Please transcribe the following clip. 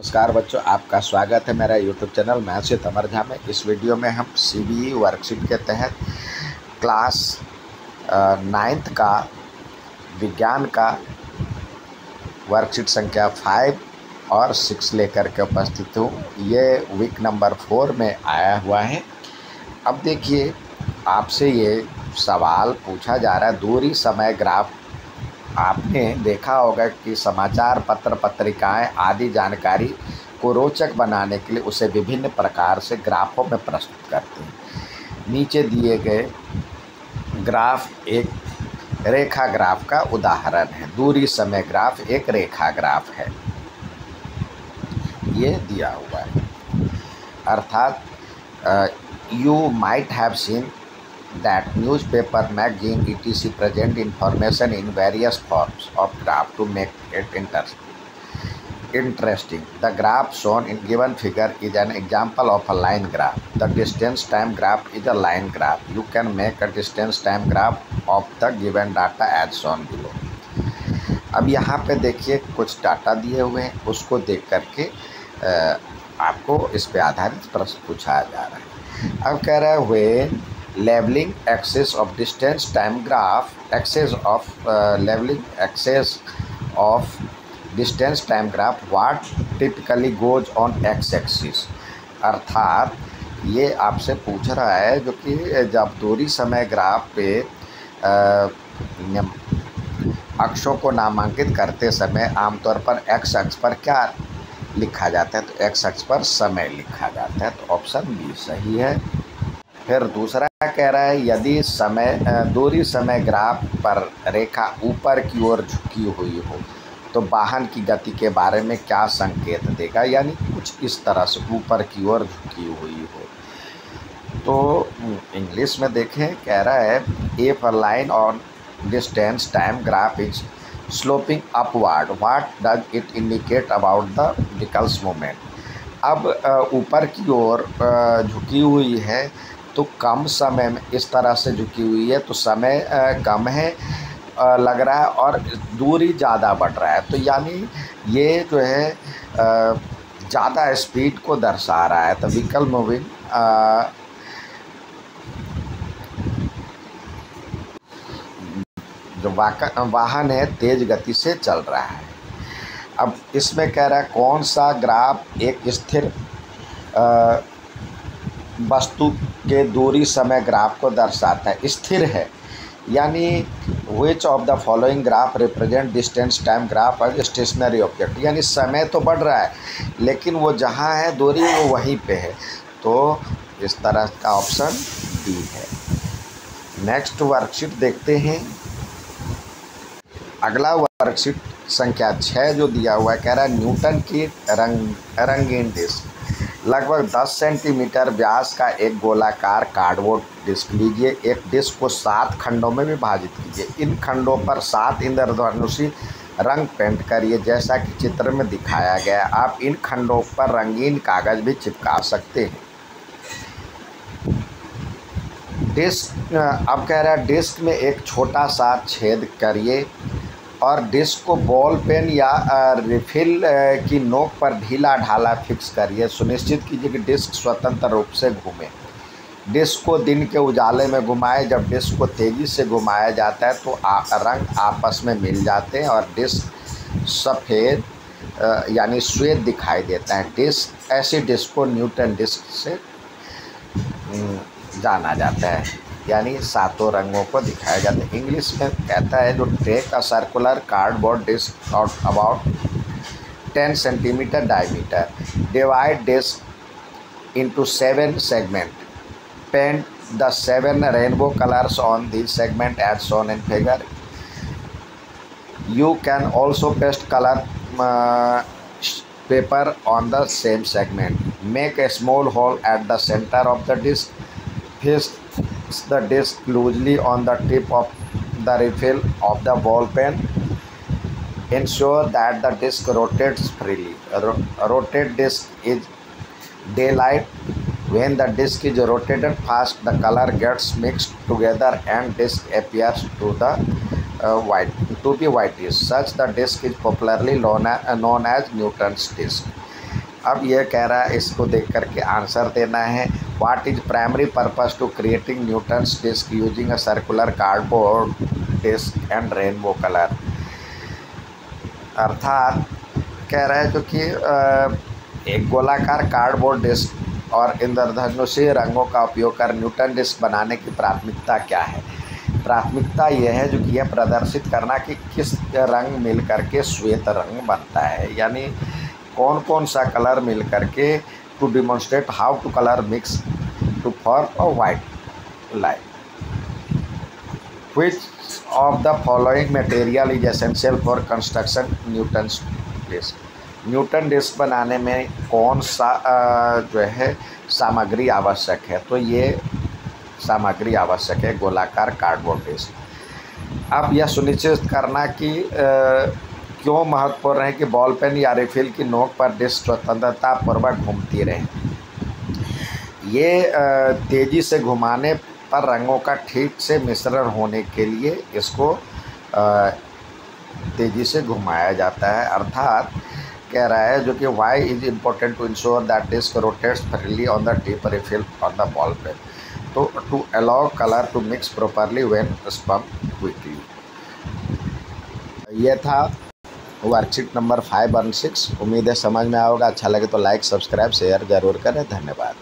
नमस्कार बच्चों, आपका स्वागत है मेरा यूट्यूब चैनल मैथ्स विद अमर झा में। इस वीडियो में हम सीबीई वर्कशीट के तहत क्लास 9th का विज्ञान का वर्कशीट संख्या 5 और 6 लेकर के उपस्थित हूँ। ये वीक नंबर 4 में आया हुआ है। अब देखिए, आपसे ये सवाल पूछा जा रहा है, दूरी समय ग्राफ। आपने देखा होगा कि समाचार पत्र, पत्रिकाएं आदि जानकारी को रोचक बनाने के लिए उसे विभिन्न प्रकार से ग्राफों में प्रस्तुत करते हैं। नीचे दिए गए ग्राफ एक रेखा ग्राफ का उदाहरण है। दूरी समय ग्राफ एक रेखा ग्राफ है, ये दिया हुआ है। अर्थात you might have seen that newspaper, magazine, etc. present information in various forms of graph to make it interesting. The graph shown in given figure is an example of a line graph. The distance time graph is a line graph. You can make a distance time graph of the given data as shown below. अब यहाँ पे देखिए कुछ data दिए हुए हैं, उसको देख करके आपको इस पे आधारित प्रश्न पूछा जा रहा है। अब कह रहा है when leveling axis of distance time graph, leveling axis of distance time graph, what typically goes on x axis। अर्थात ये आपसे पूछ रहा है जो कि जब दूरी समय ग्राफ पे अक्षों को नामांकित करते समय आमतौर पर x अक्ष पर क्या लिखा जाता है, तो x अक्ष पर समय लिखा जाता है। तो ऑप्शन बी सही है। फिर दूसरा कह रहा है यदि दूरी समय ग्राफ पर रेखा ऊपर की ओर झुकी हुई हो तो वाहन की गति के बारे में क्या संकेत देगा, यानी कुछ इस तरह से ऊपर की ओर झुकी हुई हो। तो इंग्लिश में देखें, कह रहा है if a line on distance time graph is sloping upward, what does it indicate about the vehicles movement. अब ऊपर की ओर झुकी हुई है तो कम समय में इस तरह से झुकी हुई है तो समय कम है लग रहा है और दूरी ज़्यादा बढ़ रहा है, तो यानी ये जो है ज़्यादा स्पीड को दर्शा रहा है। तो व्हीकल मूविंग जो वाहन है तेज गति से चल रहा है। अब इसमें कह रहा है कौन सा ग्राफ एक स्थिर वस्तु के दूरी समय ग्राफ को दर्शाता है, स्थिर है, यानी which of the following graph represent distance time graph as stationary object, यानी समय तो बढ़ रहा है लेकिन वो जहाँ है दूरी वो वहीं पे है। तो इस तरह का ऑप्शन डी है। नेक्स्ट वर्कशीट देखते हैं। अगला वर्कशीट संख्या 6 जो दिया हुआ है, कह रहा है न्यूटन की रंगीन डिस्क। लगभग 10 सेंटीमीटर व्यास का एक गोलाकार कार्डबोर्ड डिस्क लीजिए। एक डिस्क को 7 खंडों में विभाजित कीजिए। इन खंडों पर 7 इंद्रधनुषी रंग पेंट करिए जैसा कि चित्र में दिखाया गया। आप इन खंडों पर रंगीन कागज भी चिपका सकते हैं। डिस्क अब कह रहा है डिस्क में एक छोटा सा छेद करिए और डिस्क को बॉल पेन या रिफिल की नोक पर ढीला ढाला फिक्स करिए। सुनिश्चित कीजिए कि डिस्क स्वतंत्र रूप से घूमे। डिस्क को दिन के उजाले में घुमाएं। जब डिस्क को तेज़ी से घुमाया जाता है तो रंग आपस में मिल जाते हैं और डिस्क सफ़ेद यानी श्वेत दिखाई देता है। ऐसी डिस्क को न्यूटन डिस्क से जाना जाता है, यानी 7 रंगों को दिखाया जाता है। इंग्लिश में कहता है जो take a circular cardboard disc of about 10 centimetre diameter, divide disc into 7 segment, paint the 7 rainbow colours on the segment as shown in figure. You can also paste color paper on the same segment. Make a small hole at the center of the disc. Fix the disc loosely on the tip of the refill of the ball pen. Ensure that the disc rotates freely. Rotate disc is daylight. When the disc is rotated fast, the color gets mixed together and disc appears to be whitish. Such the disc is popularly known as Newton's disc. अब ये कह रहा है, इसको देख करके answer देना है। What is primary purpose to creating Newton's disc using a circular cardboard disc and rainbow colour. अर्थात कह रहा है जो कि एक गोलाकार कार्डबोर्ड डिस्क और इंद्रधनुषीय रंगों का उपयोग कर न्यूटन डिस्क बनाने की प्राथमिकता क्या है। प्राथमिकता यह है जो कि यह प्रदर्शित करना कि किस रंग मिल करके श्वेत रंग बनता है, यानी कौन कौन सा कलर मिल करके, to demonstrate how to colour mix to form a white light. Which of the following material is essential for construction Newton disc. Newton disc बनाने में कौन सा जो है सामग्री आवश्यक है, तो ये सामग्री आवश्यक है गोलाकार कार्डबोर्ड डिस्क। अब यह सुनिश्चित करना कि क्यों महत्वपूर्ण है कि बॉल पेन या रिफिल की नोक पर डिस्क स्वतंत्रता पूर्वक घूमती रहे। ये तेज़ी से घुमाने पर रंगों का ठीक से मिश्रण होने के लिए इसको तेज़ी से घुमाया जाता है। अर्थात कह रहा है जो कि why is important to ensure that disc rotates freely on the tip refill on the ball pen, तो to allow colour to mix properly when spun quickly. ये था वर्कशीट नंबर 5 और 6। उम्मीद है समझ में आओगा। अच्छा लगे तो लाइक सब्सक्राइब शेयर ज़रूर करें। धन्यवाद।